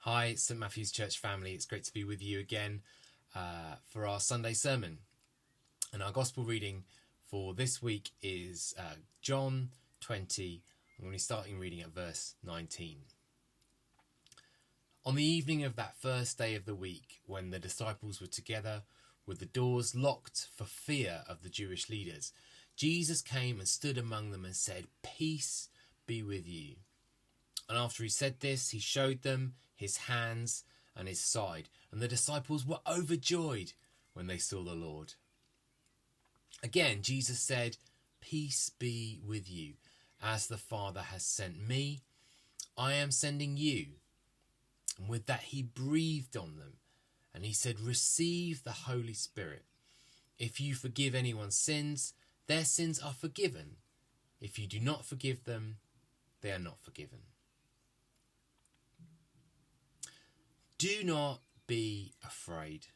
Hi, St Matthew's Church family. It's great to be with you again for our Sunday sermon. And our gospel reading for this week is John 20. I'm going to be starting reading at verse 19. On the evening of that first day of the week, when the disciples were together with the doors locked for fear of the Jewish leaders, Jesus came and stood among them and said, "Peace be with you." And after he said this, he showed them his hands and his side. And the disciples were overjoyed when they saw the Lord. Again, Jesus said, "Peace be with you. As the Father has sent me, I am sending you." And with that, he breathed on them. And he said, "Receive the Holy Spirit. If you forgive anyone's sins, their sins are forgiven. If you do not forgive them, they are not forgiven." Do not be afraid.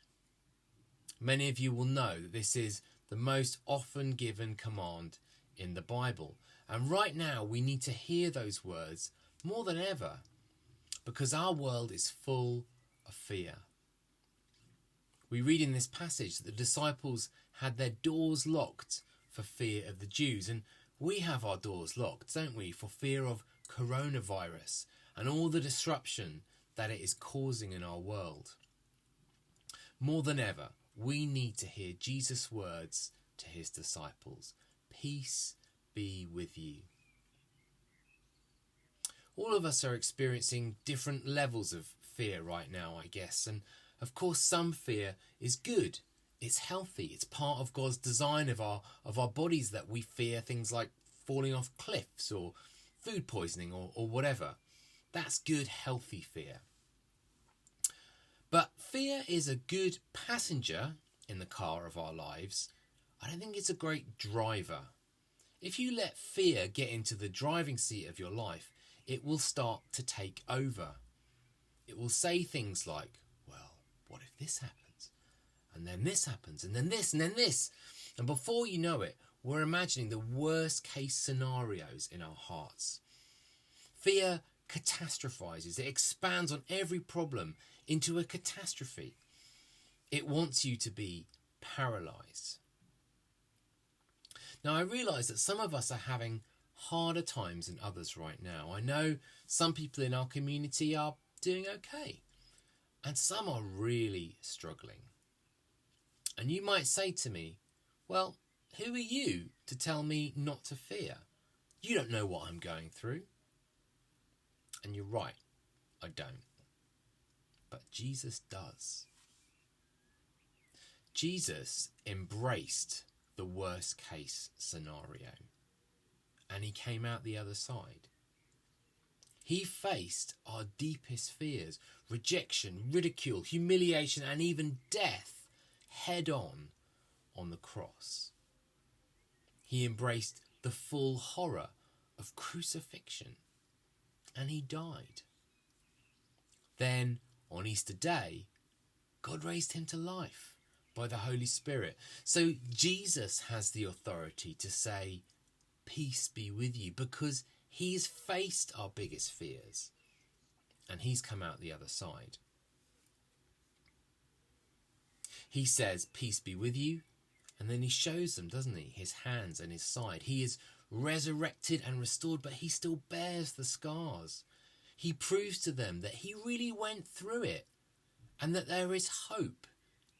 Many of you will know that this is the most often given command in the Bible. And right now we need to hear those words more than ever because our world is full of fear. We read in this passage that the disciples had their doors locked for fear of the Jews. And we have our doors locked, don't we, for fear of coronavirus and all the disruption that it is causing in our world. More than ever, we need to hear Jesus' words to his disciples. Peace be with you. All of us are experiencing different levels of fear right now, I guess. And of course, some fear is good. It's healthy. It's part of God's design of our bodies that we fear things like falling off cliffs or food poisoning or whatever. That's good, healthy fear. But fear is a good passenger in the car of our lives. I don't think it's a great driver. If you let fear get into the driving seat of your life, it will start to take over. It will say things like, well, what if this happens? And then this happens, and then this, and then this. And before you know it, we're imagining the worst case scenarios in our hearts. Fear catastrophizes. It expands on every problem into a catastrophe. It wants you to be paralyzed. Now, I realise that some of us are having harder times than others right now. I know some people in our community are doing okay, and some are really struggling. And you might say to me, well, who are you to tell me not to fear? You don't know what I'm going through. And you're right, I don't. But Jesus does. Jesus embraced the worst case scenario, and he came out the other side. He faced our deepest fears, rejection, ridicule, humiliation, and even death head on the cross. He embraced the full horror of crucifixion, and he died. Then, on Easter Day, God raised him to life by the Holy Spirit. So Jesus has the authority to say, "Peace be with you," because he's faced our biggest fears and he's come out the other side. He says, "Peace be with you," and then he shows them, doesn't he, his hands and his side. He is resurrected and restored, but he still bears the scars. He proves to them that he really went through it and that there is hope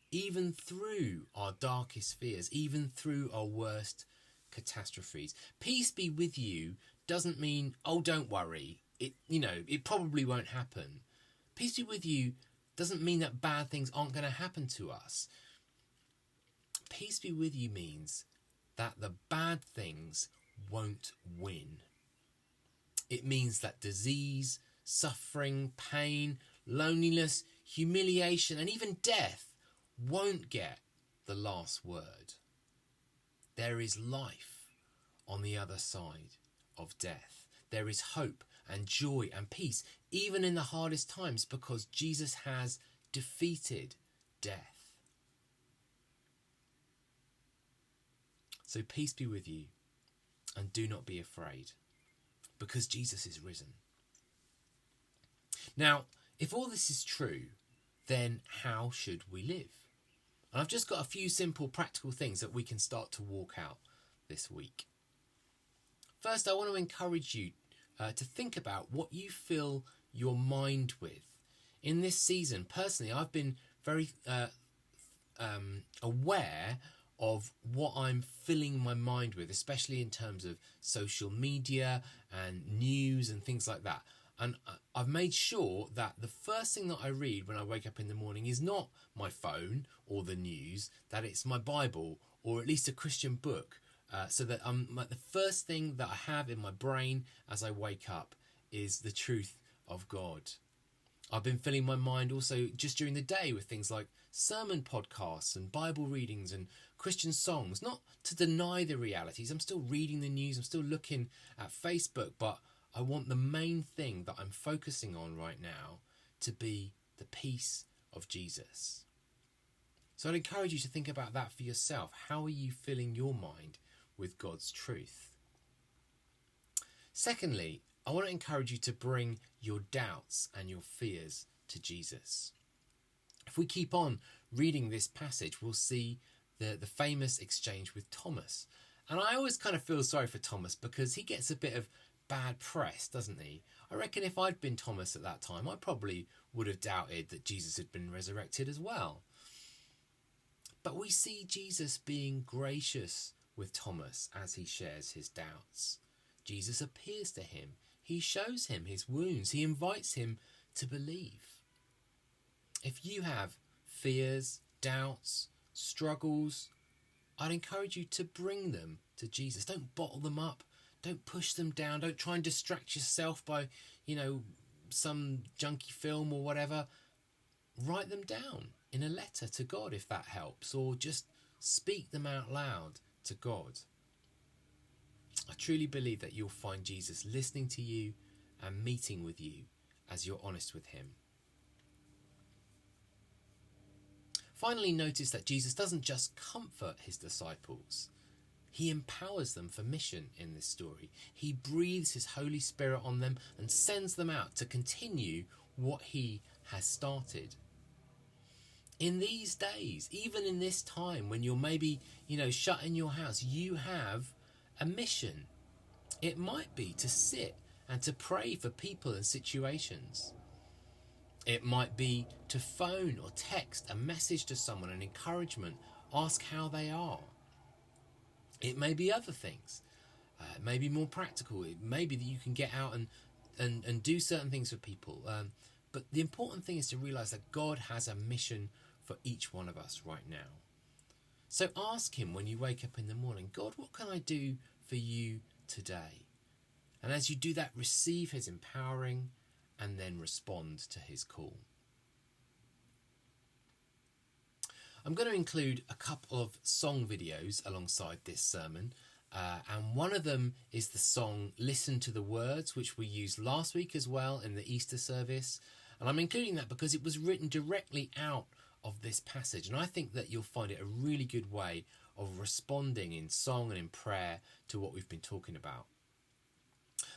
even through our darkest fears, even through our worst catastrophes. Peace be with you doesn't mean, oh, don't worry, it probably won't happen. Peace be with you doesn't mean that bad things aren't going to happen to us. Peace be with you means that the bad things won't win. It means that disease, suffering, pain, loneliness, humiliation, and even death won't get the last word. There is life on the other side of death. There is hope and joy and peace, even in the hardest times, because Jesus has defeated death. So peace be with you, and do not be afraid, because Jesus is risen. Now, If all this is true, then how should we live? And I've just got a few simple practical things that we can start to walk out this week. First, I want to encourage you to think about what you fill your mind with. In this season, personally, I've been very aware of what I'm filling my mind with, especially in terms of social media and news and things like that. And I've made sure that the first thing that I read when I wake up in the morning is not my phone or the news, that it's my Bible or at least a Christian book, so that the first thing that I have in my brain as I wake up is the truth of God. I've been filling my mind also just during the day with things like sermon podcasts and Bible readings and Christian songs, not to deny the realities. I'm still reading the news, I'm still looking at Facebook, but I want the main thing that I'm focusing on right now to be the peace of Jesus. So I'd encourage you to think about that for yourself. How are you filling your mind with God's truth? Secondly, I want to encourage you to bring your doubts and your fears to Jesus. If we keep on reading this passage, we'll see the famous exchange with Thomas. And I always kind of feel sorry for Thomas because he gets a bit of bad press, doesn't he? I reckon if I'd been Thomas at that time, I probably would have doubted that Jesus had been resurrected as well. But we see Jesus being gracious with Thomas as he shares his doubts. Jesus appears to him. He shows him his wounds. He invites him to believe. If you have fears, doubts, struggles, I'd encourage you to bring them to Jesus. Don't bottle them up. Don't push them down. Don't try and distract yourself by, some junky film or whatever. Write them down in a letter to God if that helps, or just speak them out loud to God. I truly believe that you'll find Jesus listening to you and meeting with you as you're honest with him. Finally, notice that Jesus doesn't just comfort his disciples. He empowers them for mission in this story. He breathes his Holy Spirit on them and sends them out to continue what he has started. In these days, even in this time when you're maybe, shut in your house, you have a mission. It might be to sit and to pray for people and situations. It might be to phone or text a message to someone, an encouragement, ask how they are. It may be other things. It may be more practical. It may be that you can get out and do certain things for people. But the important thing is to realise that God has a mission for each one of us right now. So ask him when you wake up in the morning, God, what can I do for you today? And as you do that, receive his empowering and then respond to his call. I'm going to include a couple of song videos alongside this sermon. And one of them is the song Listen to the Words, which we used last week as well in the Easter service. And I'm including that because it was written directly out of this passage. And I think that you'll find it a really good way of responding in song and in prayer to what we've been talking about.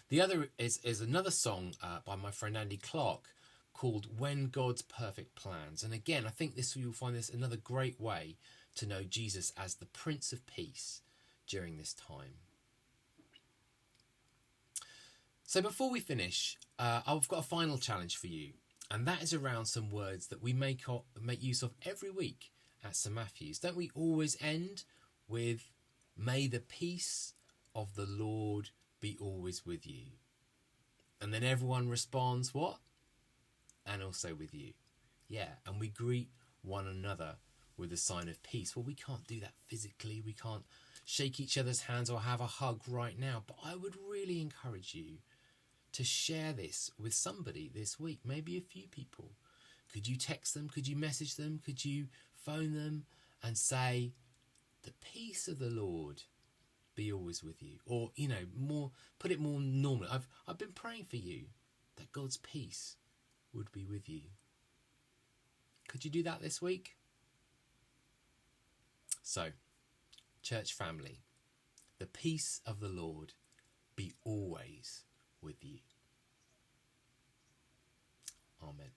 The other is another song by my friend Andy Clark called When God's Perfect Plans. And again, I think you'll find this another great way to know Jesus as the Prince of Peace during this time. So before we finish, I've got a final challenge for you. And that is around some words that we make use of every week at St Matthew's. Don't we always end with, may the peace of the Lord be always with you? And then everyone responds, what? And also with you. Yeah, and we greet one another with a sign of peace. Well, we can't do that physically. We can't shake each other's hands or have a hug right now. But I would really encourage you to share this with somebody this week, maybe a few people. Could you text them? Could you message them? Could you phone them and say, the peace of the Lord be always with you? Or, put it more normally. I've been praying for you that God's peace would be with you. Could you do that this week? So, church family, the peace of the Lord be always with you. Amen.